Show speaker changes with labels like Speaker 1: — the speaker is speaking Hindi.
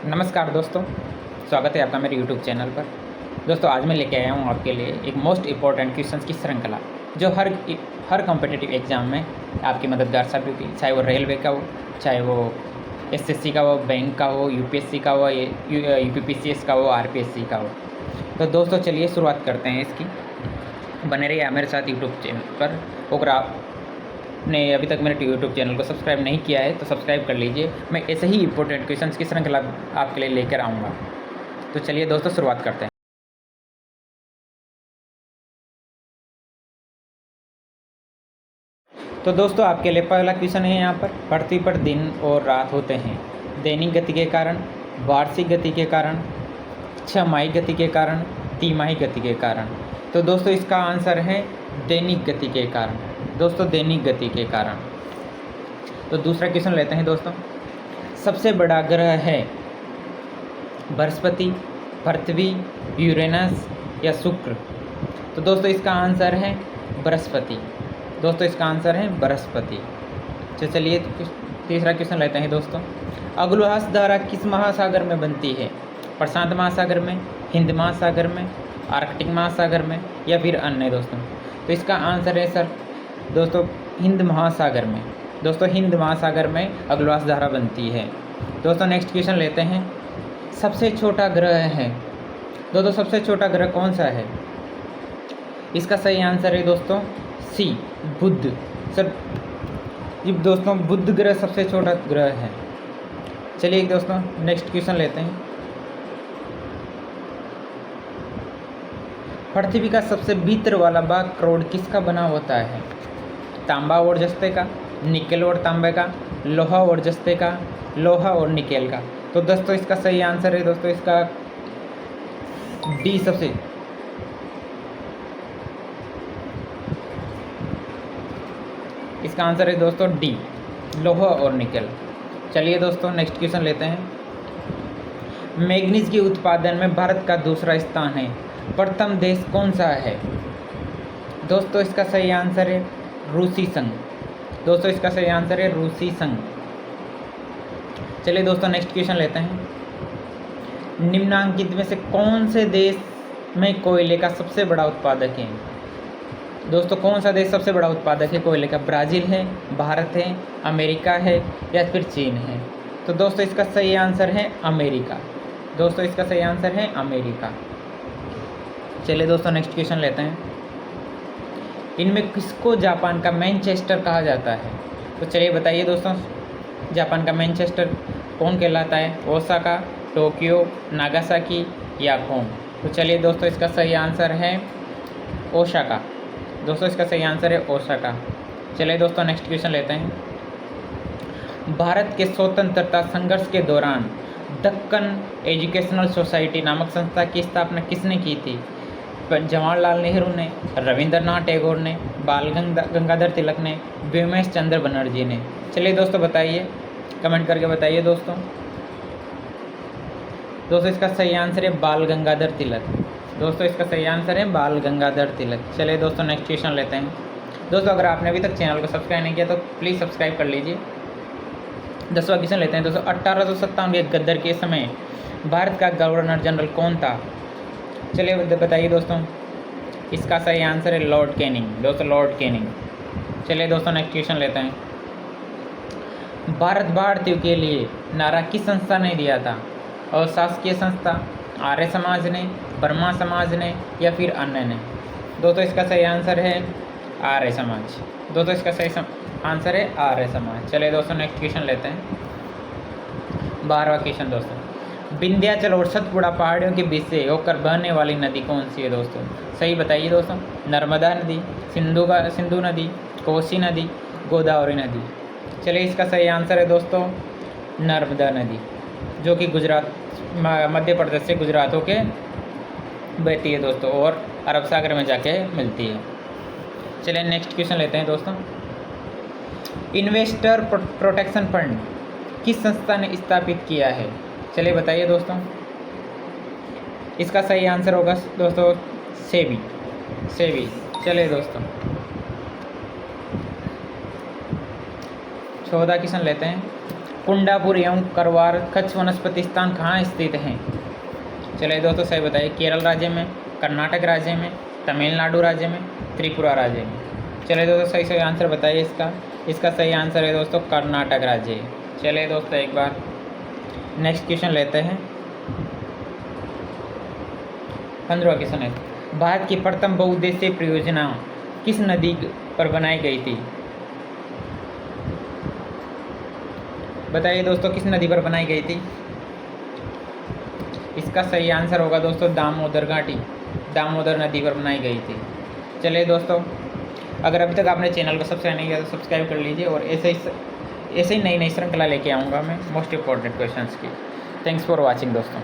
Speaker 1: नमस्कार दोस्तों, स्वागत है आपका मेरे यूट्यूब चैनल पर। दोस्तों आज मैं लेके आया हूँ आपके लिए एक मोस्ट इम्पॉर्टेंट क्वेश्चंस की श्रृंखला जो हर कॉम्पिटिटिव एग्ज़ाम में आपकी मददगार साबित होगी, चाहे वो रेलवे का हो, चाहे वो एसएससी का हो, बैंक का हो, यूपीएससी का हो, यूपीपीसीएस का हो, आरपीएससी का हो। तो दोस्तों चलिए शुरुआत करते हैं इसकी। बने रहिए मेरे साथ यूट्यूब चैनल पर। अगर आपने अभी तक मेरे यूट्यूब चैनल को सब्सक्राइब नहीं किया है तो सब्सक्राइब कर लीजिए। मैं ऐसे ही इंपॉर्टेंट क्वेश्चंस की श्रृंखला आपके लिए लेकर आऊँगा। तो चलिए दोस्तों शुरुआत करते हैं। तो दोस्तों आपके लिए पहला क्वेश्चन है यहाँ पर, पृथ्वी पर दिन और रात होते हैं दैनिक गति के कारण, वार्षिक गति के कारण, छमाही गति के कारण, तिमाही गति के कारण। तो दोस्तों इसका आंसर है दैनिक गति के कारण। दोस्तों दैनिक गति के कारण। तो दूसरा क्वेश्चन लेते हैं दोस्तों। सबसे बड़ा ग्रह है बृहस्पति, पृथ्वी, यूरेनस या शुक्र। तो दोस्तों इसका आंसर है बृहस्पति। दोस्तों इसका आंसर है बृहस्पति। तो चलिए तीसरा क्वेश्चन लेते हैं दोस्तों। अग्लुहास धारा किस महासागर में बनती है? प्रशांत महासागर में, हिंद महासागर में, आर्कटिक महासागर में या फिर अन्य दोस्तों? तो इसका आंसर है सर दोस्तों हिंद महासागर में। दोस्तों हिंद महासागर में अग्लुहास धारा बनती है। दोस्तों नेक्स्ट क्वेश्चन लेते हैं। सबसे छोटा ग्रह है दोस्तों, सबसे छोटा ग्रह कौन सा है? इसका सही आंसर है दोस्तों सी, बुध। सर जी दोस्तों बुध ग्रह सबसे छोटा ग्रह है। चलिए दोस्तों नेक्स्ट क्वेश्चन लेते हैं। पृथ्वी का सबसे भीतर वाला भाग करोड़ किसका बना होता है? तांबा और जस्ते का, निकेल और तांबे का, लोहा और जस्ते का, लोहा और निकेल का। तो दोस्तों इसका सही आंसर है दोस्तों इसका डी, सबसे इसका आंसर है दोस्तों डी, लोहा और निकेल। चलिए दोस्तों नेक्स्ट क्वेश्चन लेते हैं। मैग्नीज के उत्पादन में भारत का दूसरा स्थान है, प्रथम देश कौन सा है? दोस्तों इसका सही आंसर है रूसी संघ। दोस्तों इसका सही आंसर है रूसी संघ। चलिए दोस्तों नेक्स्ट क्वेश्चन लेते हैं। निम्नांकित में से कौन से देश में कोयले का सबसे बड़ा उत्पादक है? दोस्तों कौन सा देश सबसे बड़ा उत्पादक है कोयले का? ब्राज़ील है, भारत है, अमेरिका है या फिर चीन है? तो दोस्तों इसका सही आंसर है अमेरिका। दोस्तों इसका सही आंसर है अमेरिका। चलिए दोस्तों नेक्स्ट क्वेश्चन लेते हैं। इनमें किसको जापान का मैनचेस्टर कहा जाता है? तो चलिए बताइए दोस्तों, जापान का मैनचेस्टर कौन कहलाता है? ओसाका, टोक्यो, नागासाकी या कोम? तो चलिए दोस्तों इसका सही आंसर है ओसाका। दोस्तों इसका सही आंसर है ओसाका। चलिए दोस्तों नेक्स्ट क्वेश्चन लेते हैं। भारत के स्वतंत्रता संघर्ष के दौरान दक्कन एजुकेशनल सोसाइटी नामक संस्था की स्थापना किसने की थी? जवाहरलाल नेहरू ने, रविंद्रनाथ टैगोर ने, बाल गंगाधर तिलक ने, व्योमेश चंद्र बनर्जी ने? चलिए दोस्तों बताइए, कमेंट करके बताइए दोस्तों। दोस्तों इसका सही आंसर है बाल गंगाधर तिलक। दोस्तों इसका सही आंसर है बाल गंगाधर तिलक। चलिए दोस्तों नेक्स्ट क्वेश्चन लेते हैं। दोस्तों अगर आपने अभी तक चैनल को सब्सक्राइब नहीं किया तो प्लीज़ सब्सक्राइब कर लीजिए। 10वां क्वेश्चन लेते हैं दोस्तों। 1897 गद्दर के समय भारत का गवर्नर जनरल कौन था? चलिए बताइए दोस्तों। इसका सही आंसर है लॉर्ड कैनिंग। दोस्तों लॉर्ड कैनिंग। चलिए दोस्तों नेक्स्ट क्वेश्चन लेते हैं। भारत भारतीयों के लिए नारा किस संस्था ने दिया था? और शासकीय संस्था, आर्य समाज ने, ब्रह्मा समाज ने या फिर अन्य ने? दोस्तों इसका सही आंसर है आर्य समाज। दोस्तों इसका सही आंसर है आर्य समाज। चलिए दोस्तों नेक्स्ट क्वेश्चन लेते हैं। 12वां क्वेश्चन दोस्तों। विंध्याचल और सतपुड़ा पहाड़ियों के बीच से होकर बहने वाली नदी कौन सी है दोस्तों? सही बताइए दोस्तों। नर्मदा नदी, सिंधु नदी, कोसी नदी, गोदावरी नदी? चलिए इसका सही आंसर है दोस्तों नर्मदा नदी, जो कि गुजरात, मध्य प्रदेश से गुजरात होके बहती है दोस्तों और अरब सागर में जाके मिलती है। चलिए नेक्स्ट क्वेश्चन लेते हैं दोस्तों। इन्वेस्टर प्रोटेक्शन फंड किस संस्था ने स्थापित किया है? चलिए बताइए दोस्तों। इसका सही आंसर होगा दोस्तों सेबी। चलिए दोस्तों 14 क्वेश्चन लेते हैं। कुंडापुर एवं करवार कच्छ वनस्पति स्थान कहाँ स्थित हैं? चलिए दोस्तों सही बताइए। केरल राज्य में, कर्नाटक राज्य में, तमिलनाडु राज्य में, त्रिपुरा राज्य में। चलिए दोस्तों सही आंसर बताइए इसका। इसका सही आंसर है दोस्तों कर्नाटक राज्य। चलिए दोस्तों एक बार नेक्स्ट क्वेश्चन लेते हैं। 15वां क्वेश्चन है, भारत की प्रथम बहुउद्देशीय परियोजना किस नदी पर बनाई गई थी? बताइए दोस्तों किस नदी पर बनाई गई थी? इसका सही आंसर होगा दोस्तों दामोदर घाटी, दामोदर नदी पर बनाई गई थी। चलिए दोस्तों, अगर अभी तक आपने चैनल को सब्सक्राइब नहीं किया तो सब्सक्राइब कर लीजिए, और ऐसे ही नई श्रृंखला लेके आऊँगा मैं मोस्ट इंपॉर्टेंट क्वेश्चंस की। थैंक्स फॉर वॉचिंग दोस्तों।